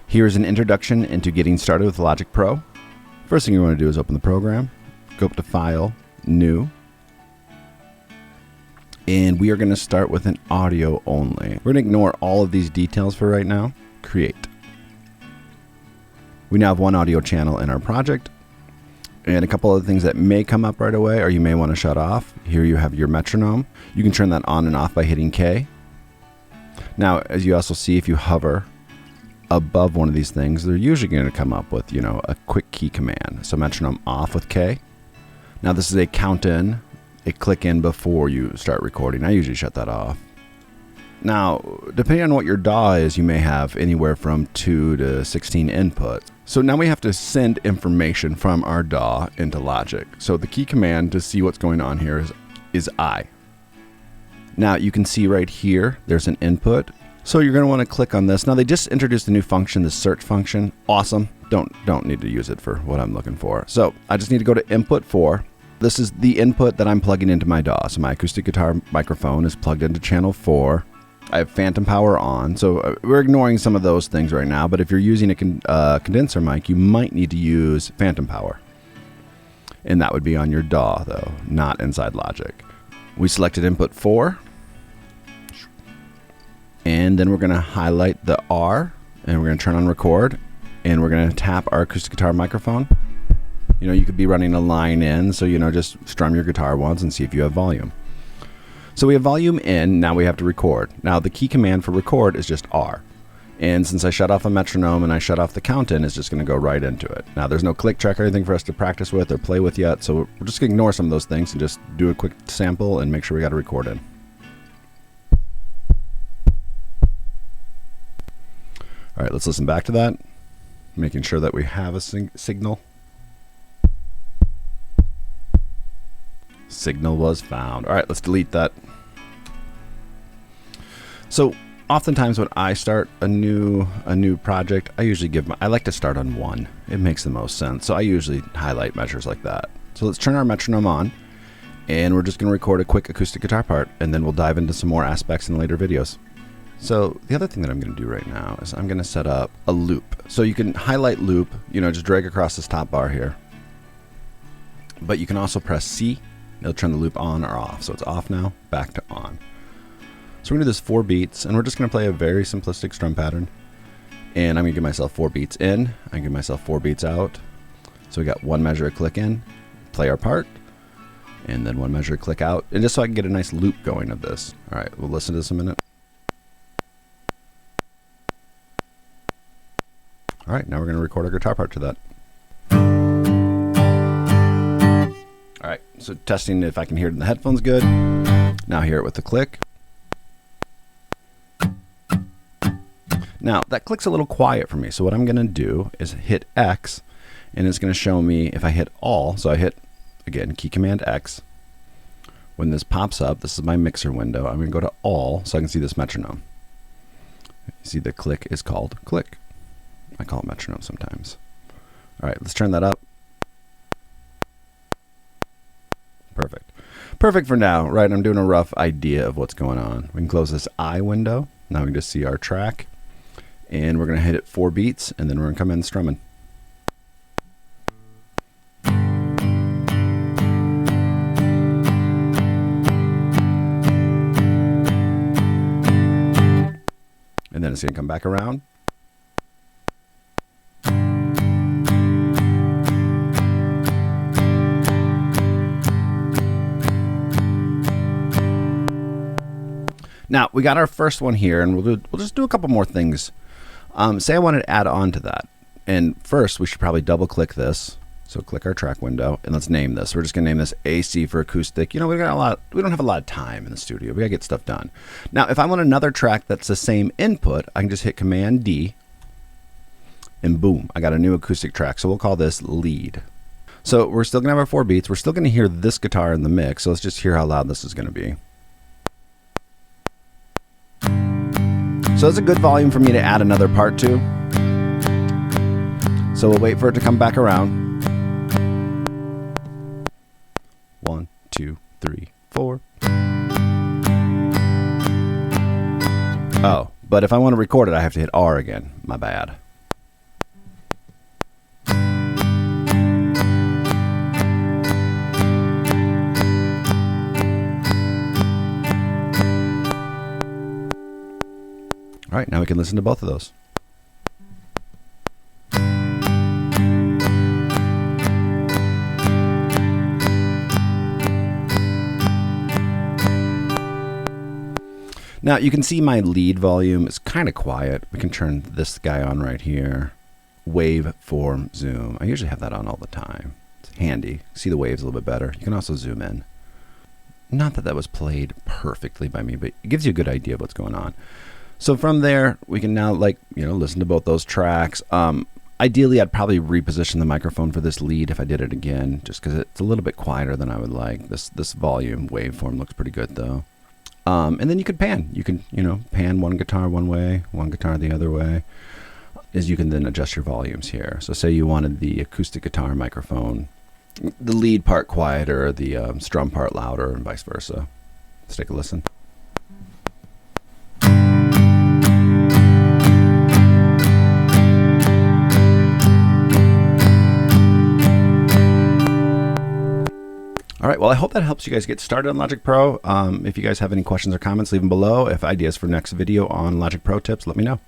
Here's an introduction into getting started with Logic Pro. First thing you want to do is open the program, go up to File, New, and we are going to start with an audio only. We're going to ignore all of these details for right now. Create. We now have one audio channel in our project, and a couple of things that may come up right away or you may want to shut off. Here you have your metronome. You can turn that on and off by hitting K. Now, as you also see, if you hover above one of these things, they're usually going to come up with, a quick key command. So metronome off with K. Now this is a count in, a click in before you start recording. I usually shut that off. Now, depending on what your DAW is, you may have anywhere from 2 to 16 inputs. So now we have to send information from our DAW into Logic. So the key command to see what's going on here is I. Now you can see right here, there's an input. So you're going to want to click on this. Now they just introduced a new function, the search function. Awesome. Don't need to use it for what I'm looking for. So I just need to go to input 4. This is the input that I'm plugging into my DAW. So my acoustic guitar microphone is plugged into channel 4. I have phantom power on. So we're ignoring some of those things right now. But if you're using a condenser mic, you might need to use phantom power. And that would be on your DAW though, not inside Logic. We selected input 4. And then we're going to highlight the R, and we're going to turn on record, and we're going to tap our acoustic guitar microphone. You could be running a line in, so just strum your guitar once and see if you have volume. So we have volume in, now we have to record. Now the key command for record is just R. And since I shut off a metronome and I shut off the count in, it's just going to go right into it. Now there's no click track or anything for us to practice with or play with yet, so we're just going to ignore some of those things and just do a quick sample and make sure we got a record in. All right, let's listen back to that, making sure that we have a signal. Signal was found. All right, let's delete that. So oftentimes when I start a new project, I like to start on 1. It makes the most sense. So I usually highlight measures like that. So let's turn our metronome on, and we're just going to record a quick acoustic guitar part, and then we'll dive into some more aspects in later videos. So the other thing that I'm going to do right now is I'm going to set up a loop. So you can highlight loop, just drag across this top bar here. But you can also press C. It'll turn the loop on or off. So it's off now, back to on. So we're going to do this 4 beats, and we're just going to play a very simplistic strum pattern. And I'm going to give myself 4 beats in. I can give myself 4 beats out. So we got 1 measure, a click in, play our part, and then 1 measure, a click out. And just so I can get a nice loop going of this. All right, we'll listen to this a minute. All right, now we're going to record our guitar part to that. All right, so testing if I can hear it in the headphones good. Now hear it with the click. Now that click's a little quiet for me, so what I'm going to do is hit X, and it's going to show me if I hit all. So I hit, again, key command X. When this pops up, this is my mixer window. I'm going to go to all so I can see this metronome. You see the click is called click. I call it metronome sometimes. All right, let's turn that up. Perfect. Perfect for now, right? I'm doing a rough idea of what's going on. We can close this I window. Now we can just see our track. And we're going to hit it 4 beats, and then we're going to come in strumming. And then it's going to come back around. Now we got our first one here, and we'll just do a couple more things. Say I wanted to add on to that, and first we should probably double click this. So click our track window, and let's name this. We're just gonna name this AC for acoustic. We don't have a lot of time in the studio. We gotta get stuff done. Now, if I want another track that's the same input, I can just hit Command D, and boom, I got a new acoustic track. So we'll call this lead. So we're still gonna have our 4 beats. We're still gonna hear this guitar in the mix. So let's just hear how loud this is gonna be. So it's a good volume for me to add another part to. So we'll wait for it to come back around. 1, 2, 3, 4. Oh, but if I want to record it, I have to hit R again. My bad. All right, now we can listen to both of those. Now you can see my lead volume is kind of quiet. We can turn this guy on right here. Waveform zoom. I usually have that on all the time. It's handy. See the waves a little bit better. You can also zoom in. Not that that was played perfectly by me, but it gives you a good idea of what's going on. So from there, we can now listen to both those tracks. Ideally, I'd probably reposition the microphone for this lead if I did it again, just because it's a little bit quieter than I would like. This volume waveform looks pretty good though. And then you could pan. You can, pan one guitar one way, one guitar the other way, as you can then adjust your volumes here. So say you wanted the acoustic guitar microphone, the lead part quieter, the strum part louder, and vice versa. Let's take a listen. All right, well, I hope that helps you guys get started on Logic Pro. If you guys have any questions or comments, leave them below. If ideas for next video on Logic Pro tips, let me know.